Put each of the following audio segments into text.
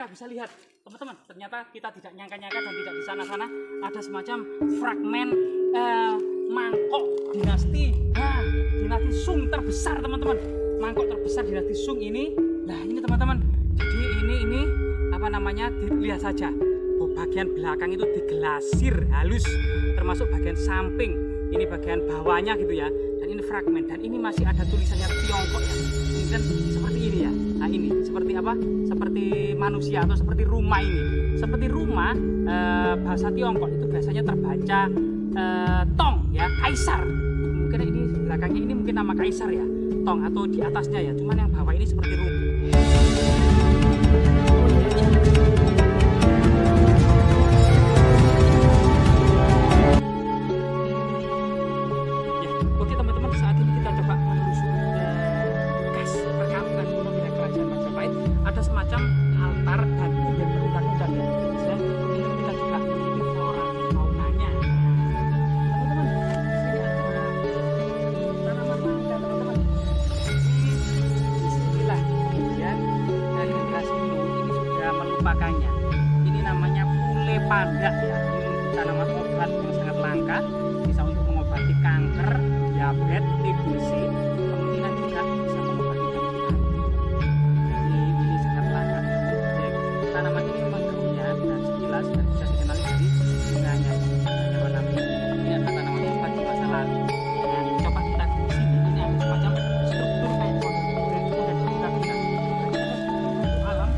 Kita bisa lihat teman-teman, ternyata kita tidak nyangka-nyangka dan tidak di sana-sana ada semacam fragmen mangkok dinasti Sung terbesar teman-teman. Mangkok terbesar dinasti Sung ini. Nah ini teman-teman, jadi ini apa namanya, dilihat saja bagian belakang itu digelasir halus, termasuk bagian samping, ini bagian bawahnya gitu ya. Dan ini fragmen, dan ini masih ada tulisannya Tiongkok ya, mungkin seperti ini ya. Nah ini seperti apa? Seperti manusia atau seperti rumah ini. Seperti rumah, bahasa Tiongkok itu biasanya terbaca Tong ya, kaisar. Mungkin ini belakangnya ini mungkin nama kaisar ya, Tong, atau di atasnya ya. Cuman yang bawah ini seperti rumah. Ada semacam altar dan kuburan berundang-undang ya. Dan ini kita juga memiliki flora faunanya. Teman-teman, sini ada tanaman mangga teman-teman. Disinilah kemudian dari generasi ini sudah melupakannya. Ini namanya pule pandak ya. Ini tanaman obat yang sangat langka, bisa untuk mengobati kanker, diabetes, TBC, kemungkinan juga bisa mengobati kanker. Tanaman ini memang daunnya dan sekilas dan bisa dikenali dari bunganya. Ini adalah tanaman obat di masa lalu. Nah, coba kita di sini, ini ada semacam struktur kayak alam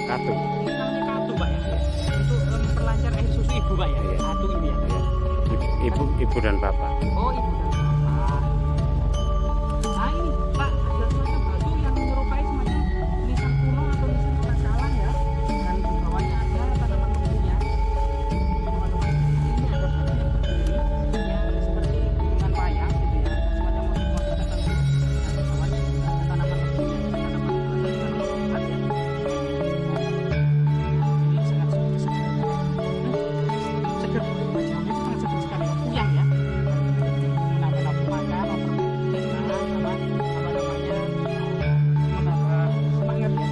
katu. Ini namanya katu Pak ya. Itu memperlancar air susu ibu Pak ya. Katu ini ya. Ibu dan bapak. Oh, ibu dan bapak. Nah ini Pak, ada semacam batu yang menyerupai semacam nisan kuno atau nisan orang kalah ya. Dan di bawahnya ada tanaman tebunya. Teman-teman, ini ada batu yang berdiri yang seperti gunungan wayang gitu ya. Semacam motif-motif tertentu. Dan di bawahnya juga ada tanaman tebunya, tanaman obat ya. Ini sangat segar. Segar. Wajahnya itu sangat segar sekali. Yang ya, menambah makan, menambah semangat ya.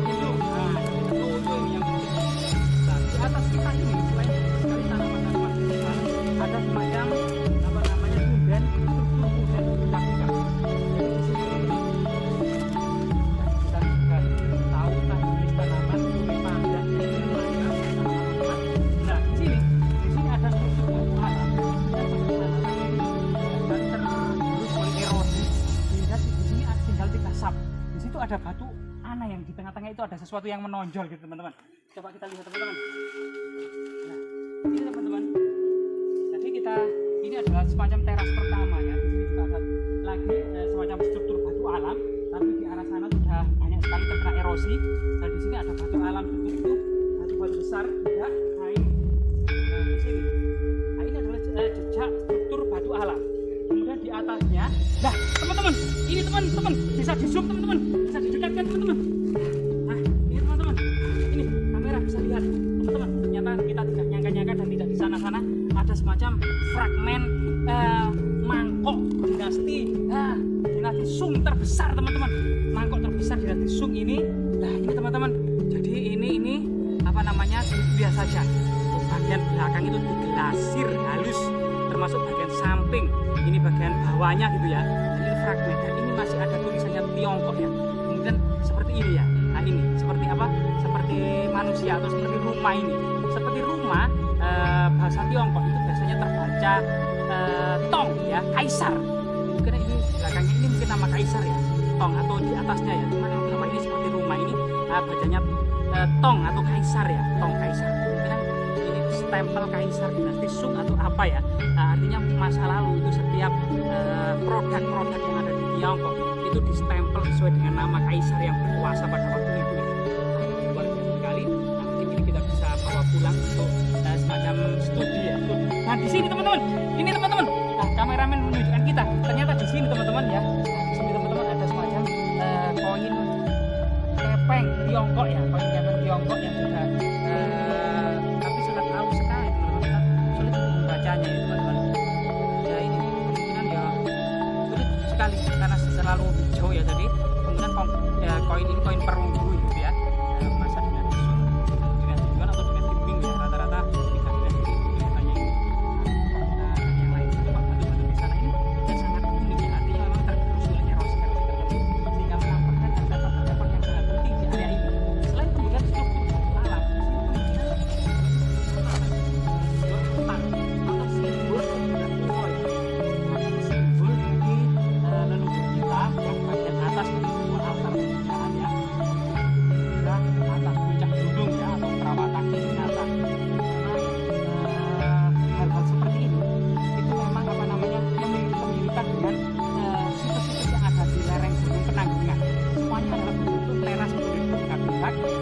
Itu, itu ini yang di atas kita ini selain sekali tanaman-tanaman besar, ada semacam apa namanya tumbuhan, struktur tumbuhan dilakukan. Jadi di sini kita juga tahu tentang jenis tanaman pule pandak ini tanaman. Nah di sini ada struktur batu alam dan tergerus oleh erosi sehingga di sini tinggal 3 sap. Di situ ada batu aneh yang di tengah-tengah itu ada sesuatu yang menonjol gitu teman-teman. Coba kita lihat teman-teman. Nah, ini teman-teman. Jadi ini adalah semacam teras pertama ya. Di sini juga ada lagi semacam struktur batu alam, tapi di arah sana sudah banyak sekali terkena erosi. Dan di sini ada batu alam struktur itu, batu-batu besar juga. Nah ini. Di sini. Nah ini adalah jejak struktur batu alam. Kemudian di atasnya, nah teman-teman, ini teman-teman bisa di zoom teman-teman, bisa didekatkan teman-teman. Nah ini teman-teman, ini kamera bisa lihat teman-teman. Ternyata kita tidak nyangka-nyangka dan tidak di sana-sana ada semacam fragmen mangkok dinasti Sung terbesar teman-teman. Mangkok terbesar dinasti Sung ini. Nah ini teman-teman, jadi ini apa namanya, dilihat saja bagian belakang itu digelasir halus, termasuk bagian samping, ini bagian bawahnya gitu ya. Dan ini fragmen, dan ini masih ada tulisannya Tiongkok ya, mungkin seperti ini ya. Nah ini seperti apa, seperti manusia atau seperti rumah ini. Seperti rumah, bahasa Tiongkok itu biasanya terbaca Tong ya, kaisar. Mungkin ini belakangnya ini mungkin nama kaisar ya, Tong, atau di atasnya ya. Cuman yang bawah ini seperti rumah ini bacanya Tong atau kaisar ya, Tong kaisar. Mungkin ini stempel kaisar dinasti Sung atau apa ya. Nah, artinya masa lalu itu setiap produk-produk yang ada di Tiongkok itu distempel sesuai dengan nama kaisar yang berkuasa pada waktu itu. Nah, luar biasa sekali. Nah, mungkin ini kita bisa bawa pulang untuk semacam studi ya. Nah di sini teman-teman, ini teman-teman. Nah kameramen menunjukkan kita. Ternyata di sini teman-teman ya. Nah, di sini teman-teman ada semacam koin kepeng Tiongkok ya, koin kepeng Tiongkok yang sudah tapi sudah tahu sekali teman-teman, sulit untuk membacanya ya teman-teman. terlalu hijau ya, jadi kemudian koin ini koin perunggu gitu ya, masa dengan visum, dengan tujuan atau dengan dimming ya, rata-rata 13.000 biasanya ini. Dan yang lain itu Pak, batu-batu di sana ini dan sangat unik ya, artinya memang tergerus oleh erosi-erosi tertentu sehingga melampirkan artefak-artefak yang sangat penting di area ini. Selain kemudian struktur batu alam,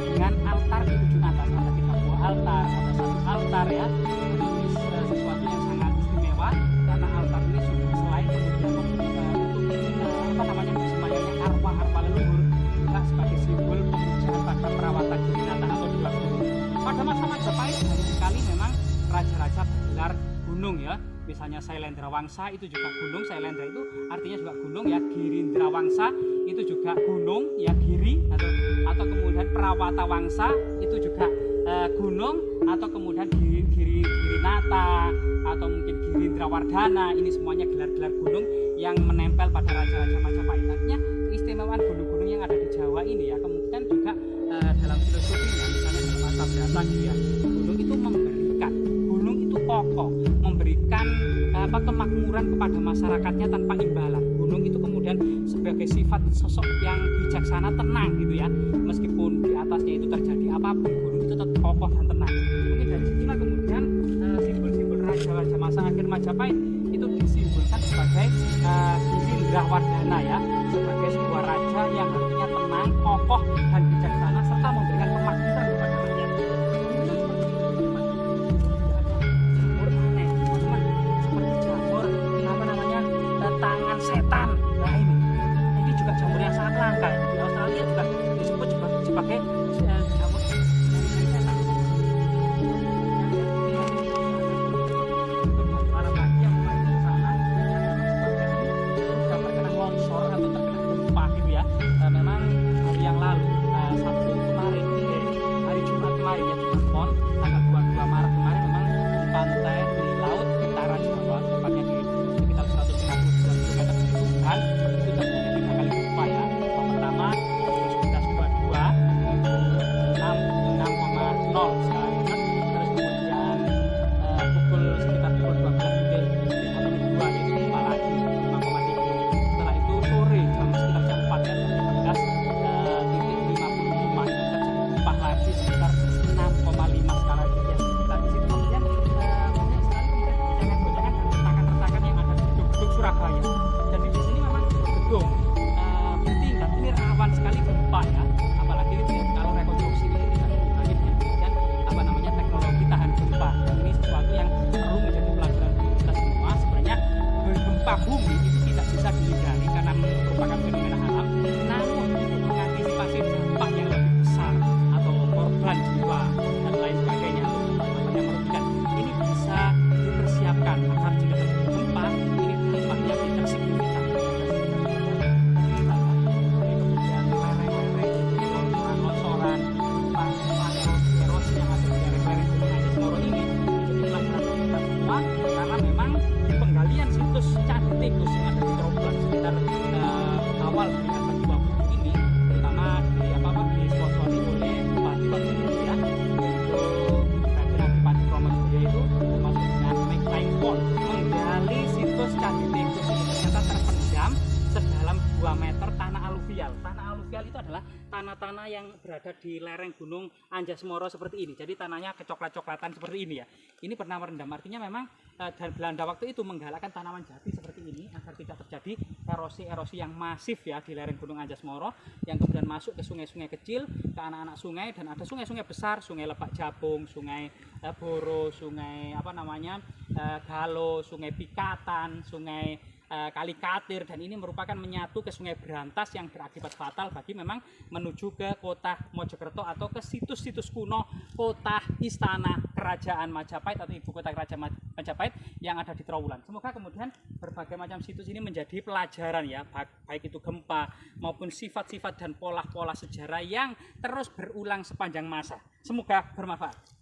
dengan altar di ujung atas, ada 3 buah altar, ada 1 altar ya. Ini sesuatu yang sangat istimewa karena altar ini selain kemudian untuk bersemayamnya arwah-arwah leluhur, juga sebagai simbol pemujaan pada perawatan Girinata atau Dewa Gunung. Pada masa Majapahit banyak sekali memang raja-raja bergelar gunung ya. Misalnya Sailendrawangsa itu juga gunung, Sailendra itu artinya juga gunung ya, Girindrawangsa itu juga gunung ya, Giri atau kemudian Prawatawangsa itu juga gunung, atau kemudian Girinata atau mungkin Girindrawardhana, ini semuanya gelar-gelar gunung yang menempel pada raja-raja Majapahit. Artinya keistimewaan gunung-gunung yang ada di Jawa ini ya, kemungkinan juga dalam filosofinya misalnya dalam masa berata ya, gunung itu memberikan, gunung itu kokoh, memberikan kemakmuran kepada masyarakatnya tanpa imbalan. Gunung itu kemudian sebagai sifat sosok yang bijaksana, tenang gitu ya, meskipun di atasnya itu terjadi apapun, gunung itu tetap kokoh dan tenang. Mungkin dari situlah kemudian simbol-simbol raja-raja masa akhir Majapahit itu disimbolkan sebagai Girindrawardhana ya, sebagai sebuah raja yang artinya tenang, kokoh dan bijaksana serta memberikan kemakmuran kepada rakyat. Tangan setan, nah ini juga jamur yang sangat langka. Di Australia juga disebut sebagai jamur setan. Para lagi yang mulai di sana juga terkena longsor atau terkena gempa gitu ya. Memang hari yang lalu, Sabtu kemarin, hari Jumat kemarin ya, di Ambon, tanggal 22 Maret kemarin, memang di pantai di laut utara Jawa, tepatnya di sekitar 152 km kan, itu terjadi 3 kali gempa ya. Yang pertama pukul 11.22 6,0 skala Richter, terus kemudian pukul sekitar pukul 12.52 yaitu gempa lagi 5,3. Setelah itu sore sekitar jam 4 ya, jam 14.55 itu terjadi gempa lagi sekitar 6,5 skala Richter ya. Nah, di situ kemudian banyak sekali kemudian goncangan-goncangan dan retakan-retakan yang ada di gedung Surabaya. Jadi di sini memang gedung bertingkat, ini rawan sekali gempa ya, apalagi kalau rekonstruksi ini tidak dibagi dengan kemudian teknologi tahan gempa. Dan ini sesuatu yang perlu menjadi pelajaran bagi kita semua. Sebenarnya gempa bumi itu tidak bisa dihindari karena merupakan fenomena alam, namun untuk mengantisipasi dampak yang lebih besar atau korban jiwa dan lain sebagainya atau dampak yang merugikan, ini bisa dipersiapkan agar jika terjadi gempa ini dampaknya tidak signifikan. Kemudian lereng-lereng, longsoran, erosi yang ada di lereng-lereng Gunung Anjas Moro ini menjadi pelajaran bagi kita semua, karena memang penggalian situs Candi Tikus yang ada di Tromblon sekitar awal dari abad 20 ini, terutama di sponsori oleh Bupati Batu ya, yaitu Raden Adipati Promojoyo itu termasuk dengan Mike Langpon menggali situs Candi Tikus ini ternyata terpendam sedalam 2 meter tanah aluvial. Tanah aluvial itu adalah tanah-tanah yang berada di lereng Gunung Anjas Moro seperti ini. Jadi tanahnya kecoklat-coklatan seperti ini ya. Ini pernah merendam, artinya memang dan Belanda waktu itu menggalakkan tanaman jati seperti ini agar tidak terjadi erosi-erosi yang masif ya di lereng Gunung Anjas Moro, yang kemudian masuk ke sungai-sungai kecil, ke anak-anak sungai, dan ada sungai-sungai besar, Sungai Lebak Japung, Sungai Boro, Sungai Galo, Sungai Pikatan, Sungai Kali Katir, dan ini merupakan menyatu ke Sungai Brantas yang berakibat fatal bagi memang menuju ke kota Mojokerto atau ke situs-situs kuno kota istana kerajaan Majapahit atau ibu kota kerajaan Majapahit yang ada di Trowulan. Semoga kemudian berbagai macam situs ini menjadi pelajaran ya, baik itu gempa maupun sifat-sifat dan pola-pola sejarah yang terus berulang sepanjang masa. Semoga bermanfaat.